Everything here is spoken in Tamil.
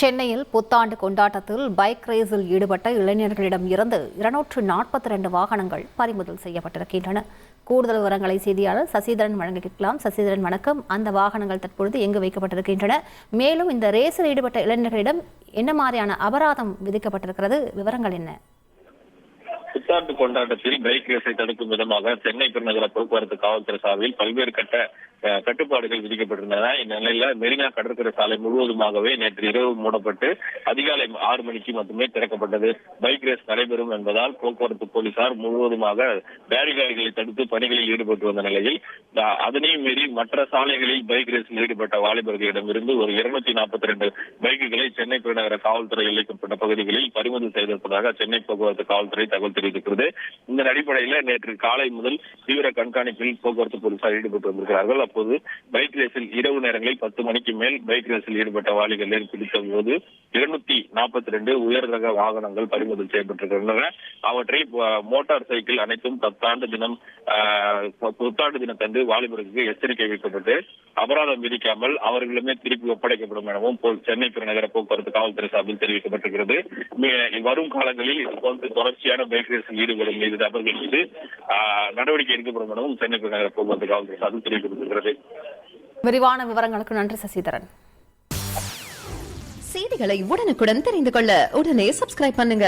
சென்னையில் புத்தாண்டு கொண்டாட்டத்தில் பைக் ரேஸில் ஈடுபட்ட இளைஞர்களிடம் இருந்து 242 வாகனங்கள் பறிமுதல் செய்யப்பட்டிருக்கின்றன. கூடுதல் விவரங்களை செய்தியாளர் சசிதரன் வழங்க கேட்கலாம். சசிதரன், வணக்கம். அந்த வாகனங்கள் தற்பொழுது எங்கு வைக்கப்பட்டிருக்கின்றன? மேலும் இந்த ரேஸில் ஈடுபட்ட இளைஞர்களிடம் என்ன மாதிரியான அபராதம் விதிக்கப்பட்டிருக்கிறது? விவரங்கள் என்ன? புத்தாண்டு கொண்டாட்டத்தில் பைக் ரேஸை தடுக்கும் விதமாக சென்னை பெருநகர போக்குவரத்து காவல்துறை சார்பில் பல்வேறு கட்டுப்பாடுகள் விதிக்கப்பட்டிருந்தன. இந்நிலையில மெரினா கடற்கரை சாலை முழுவதுமாகவே நேற்று இரவு மூடப்பட்டு அதிகாலை 6 மணிக்கு மட்டுமே திறக்கப்பட்டது. பைக் ரேஸ் நடைபெறும் என்பதால் போக்குவரத்து போலீசார் முழுவதுமாக பேரிகார்டுகளை தடுத்து பணிகளில் ஈடுபட்டு வந்த நிலையில் அதனையும் மீறி மற்ற சாலைகளில் பைக் ரேஸில் ஈடுபட்ட வாலிபர்களிடமிருந்து ஒரு 242 பைக்குகளை சென்னை பெருநகர காவல்துறை எல்லைக்குட்பட்ட பகுதிகளில் பறிமுதல் செய்திருப்பதாக சென்னை போக்குவரத்து காவல்துறை தகவல் தெரிவித்திருக்கிறது. இந்த அடிப்படையில் நேற்று காலை முதல் தீவிர கண்காணிப்பில் போக்குவரத்து போலீசார் ஈடுபட்டு வந்திருக்கிறார்கள். அப்போது பைக் ரேஸில் இரவு நேரங்களில் 10 மணிக்கு மேல் பைக் ரேஸில் ஈடுபட்ட வாலிபர்களை பிடித்த போது 242 உயர் ரக வாகனங்கள் பறிமுதல் செய்யப்பட்டிருக்கின்றன. அவற்றை மோட்டார் சைக்கிள் அனைத்தும் புத்தாண்டு தினத்தன்று வாலிபருக்கு எச்சரிக்கை வைக்கப்பட்டு அபராதம் விதிக்காமல் அவர்களிடமே திருப்பி ஒப்படைக்கப்படும் எனவும் சென்னை பெருநகர போக்குவரத்து காவல்துறை சார்பில் தெரிவிக்கப்பட்டிருக்கிறது. வரும் காலங்களில் இதுபோன்று தொடர்ச்சியான பைக் ரேஸில் ஈடுபடும் நபர்கள் மீது நடவடிக்கை எடுக்கப்படும் எனவும் சென்னை பெருநகர போக்குவரத்து காவல்துறை சார்பில் தெரிவிக்கப்பட்டிருக்கிறது. விரிவான விவரங்களுக்கு நன்றி சசிதரன். செய்திகளை உடனுக்குடன் தெரிந்து கொள்ள உடனே சப்ஸ்கிரைப் பண்ணுங்க.